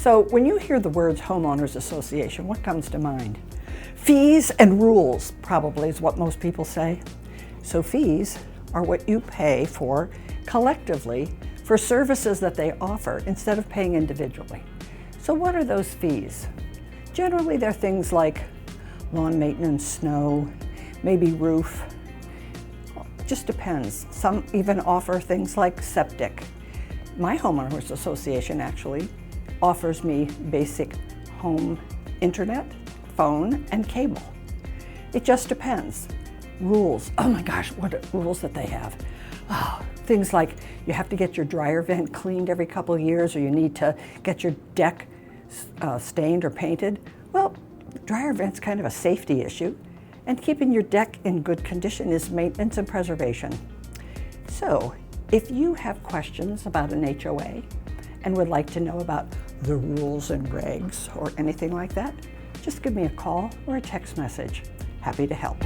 So when you hear the words homeowners association, what comes to mind? Fees and rules probably is what most people say. So fees are what you pay for collectively for services that they offer instead of paying individually. So what are those fees? Generally they're things like lawn maintenance, snow, maybe roof. Just depends. Some even offer things like septic. My homeowners association actually offers me basic home internet, phone, and cable. It just depends. Rules, oh my gosh, what are rules that they have. Oh, things like you have to get your dryer vent cleaned every couple of years, or you need to get your deck stained or painted. Well, dryer vent's kind of a safety issue, and keeping your deck in good condition is maintenance and preservation. So, if you have questions about an HOA and would like to know about the rules and regs or anything like that, just give me a call or a text message. Happy to help.